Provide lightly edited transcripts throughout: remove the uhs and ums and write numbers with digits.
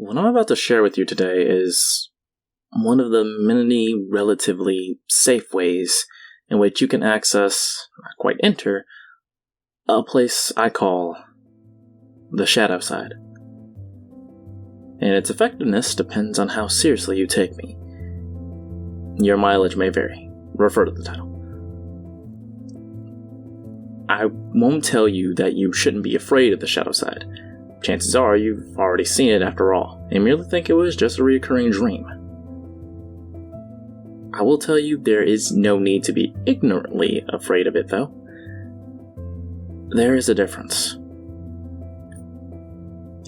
What I'm about to share with you today is one of the many relatively safe ways in which you can access, not quite enter, a place I call the shadow side. And its effectiveness depends on how seriously you take me. Your mileage may vary. Refer to the title. I won't tell you that you shouldn't be afraid of the shadow side. Chances are you've already seen it after all, and merely think it was just a recurring dream. I will tell you there is no need to be ignorantly afraid of it, though. There is a difference.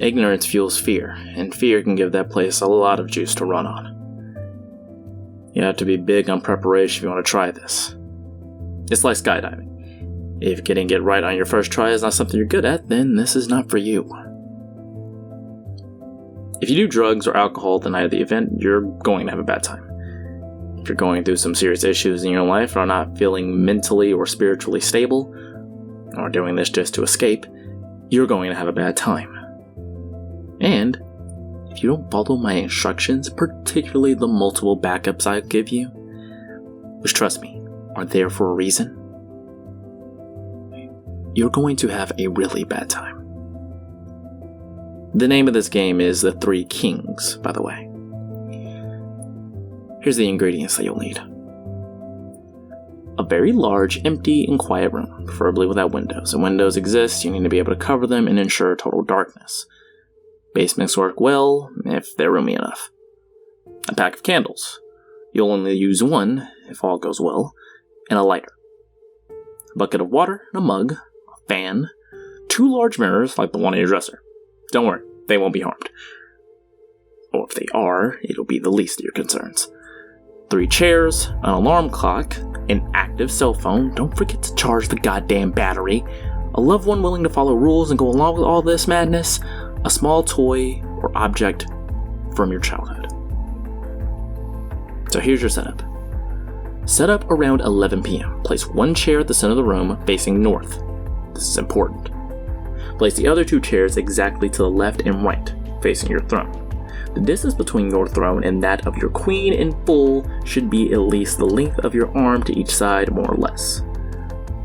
Ignorance fuels fear, and fear can give that place a lot of juice to run on. You have to be big on preparation if you want to try this. It's like skydiving. If getting it right on your first try is not something you're good at, then this is not for you. If you do drugs or alcohol the night of the event, you're going to have a bad time. If you're going through some serious issues in your life or are not feeling mentally or spiritually stable, or doing this just to escape, you're going to have a bad time. And if you don't follow my instructions, particularly the multiple backups I give you, which trust me, are there for a reason, you're going to have a really bad time. The name of this game is The Three Kings, by the way. Here's the ingredients that you'll need. A very large, empty, and quiet room, preferably without windows. If windows exist, you need to be able to cover them and ensure total darkness. Basements work well, if they're roomy enough. A pack of candles. You'll only use one, if all goes well, and a lighter. A bucket of water, a mug, a fan, 2 large mirrors like the one on your dresser. Don't worry, they won't be harmed. Or if they are, it'll be the least of your concerns. 3 chairs, an alarm clock, an active cell phone, don't forget to charge the goddamn battery, a loved one willing to follow rules and go along with all this madness, a small toy or object from your childhood. So here's your setup. Set up around 11 p.m. Place 1 chair at the center of the room facing north. This is important. Place the other 2 chairs exactly to the left and right, facing your throne. The distance between your throne and that of your queen in full should be at least the length of your arm to each side, more or less.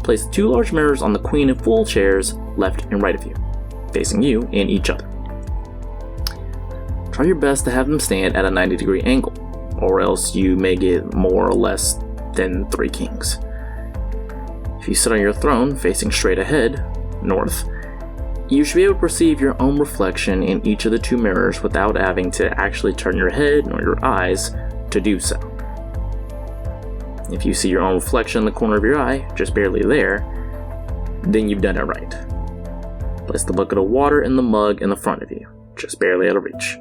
Place 2 large mirrors on the queen and full chairs, left and right of you, facing you and each other. Try your best to have them stand at a 90-degree angle, or else you may get more or less than 3 kings. If you sit on your throne facing straight ahead, north, you should be able to perceive your own reflection in each of the 2 mirrors without having to actually turn your head nor your eyes to do so. If you see your own reflection in the corner of your eye, just barely there, then you've done it right. Place the bucket of water in the mug in the front of you, just barely out of reach.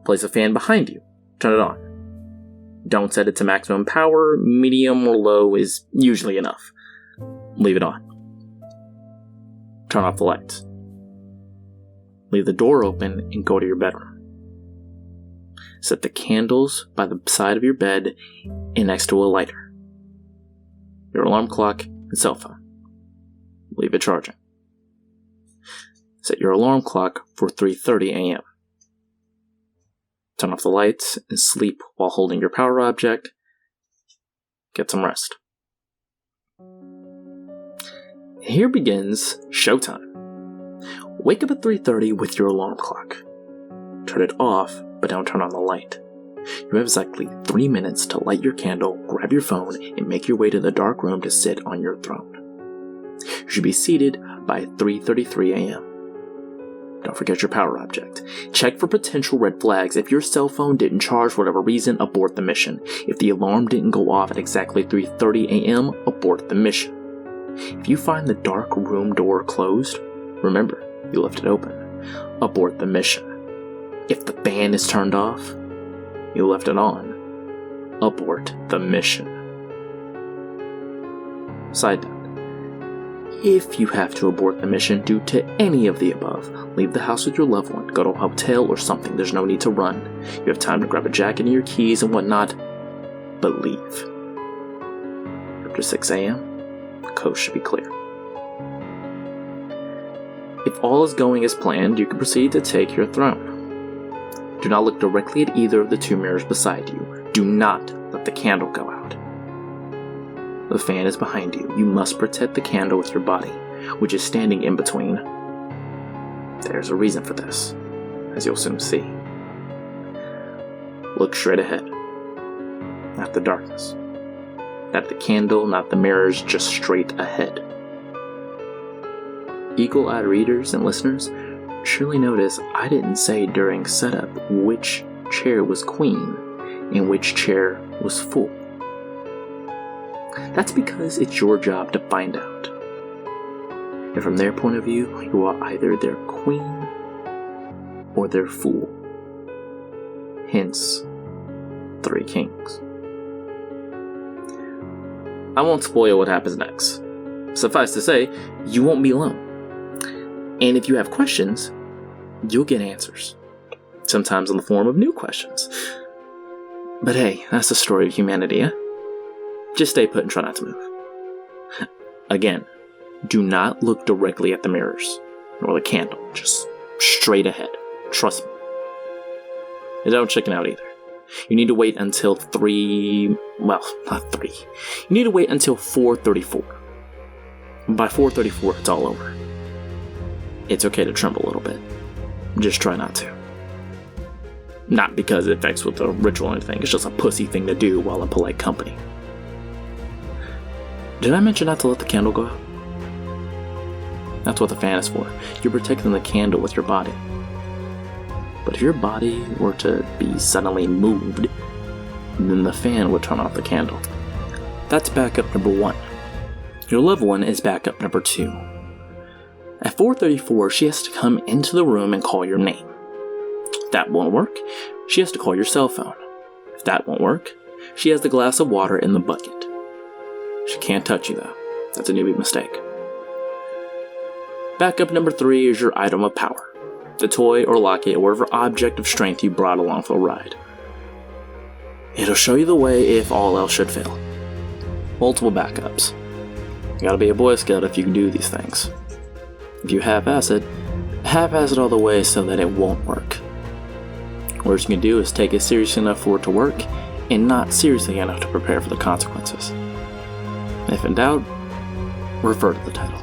Place a fan behind you. Turn it on. Don't set it to maximum power. Medium or low is usually enough. Leave it on. Turn off the lights. Leave the door open and go to your bedroom. Set the candles by the side of your bed and next to a lighter. Your alarm clock and cell phone. Leave it charging. Set your alarm clock for 3:30 a.m. Turn off the lights and sleep while holding your power object. Get some rest. Here begins showtime. Wake up at 3:30 with your alarm clock. Turn it off, but don't turn on the light. You have exactly 3 minutes to light your candle, grab your phone, and make your way to the dark room to sit on your throne. You should be seated by 3:33 a.m. Don't forget your power object. Check for potential red flags. If your cell phone didn't charge for whatever reason, abort the mission. If the alarm didn't go off at exactly 3:30 a.m., abort the mission. If you find the dark room door closed, remember, you left it open. Abort the mission. If the fan is turned off, you left it on. Abort the mission. Side note. If you have to abort the mission due to any of the above, leave the house with your loved one, go to a hotel or something, there's no need to run. You have time to grab a jacket and your keys and whatnot, but leave. After 6 a.m., the coast should be clear. If all is going as planned, you can proceed to take your throne. Do not look directly at either of the two mirrors beside you. Do not let the candle go out. The fan is behind you. You must protect the candle with your body, which is standing in between. There's a reason for this, as you'll soon see. Look straight ahead, not the darkness. Not the candle, not the mirrors, just straight ahead. Eagle-eyed readers and listeners, surely notice I didn't say during setup which chair was queen and which chair was fool. That's because it's your job to find out. And from their point of view, you are either their queen or their fool. Hence, 3 kings. I won't spoil what happens next. Suffice to say, you won't be alone. And if you have questions, you'll get answers. Sometimes in the form of new questions. But hey, that's the story of humanity, eh? Just stay put and try not to move. Again, do not look directly at the mirrors, nor the candle. Just straight ahead. Trust me. And don't chicken out either. You need to wait until not 3. You need to wait until 4:34. By 4:34, it's all over. It's okay to tremble a little bit. Just try not to. Not because it affects with the ritual or anything, it's just a pussy thing to do while in polite company. Did I mention not to let the candle go out? That's what the fan is for. You're protecting the candle with your body. But if your body were to be suddenly moved, then the fan would turn off the candle. That's backup number 1. Your loved one is backup number 2. At 4:34, she has to come into the room and call your name. If that won't work, she has to call your cell phone. If that won't work, she has the glass of water in the bucket. She can't touch you though. That's a newbie mistake. Backup number 3 is your item of power. The toy or locket or whatever object of strength you brought along for the ride. It'll show you the way if all else should fail. Multiple backups. You gotta be a Boy Scout if you can do these things. If you half-ass it all the way so that it won't work. Worst you can do is take it seriously enough for it to work, and not seriously enough to prepare for the consequences. If in doubt, refer to the title.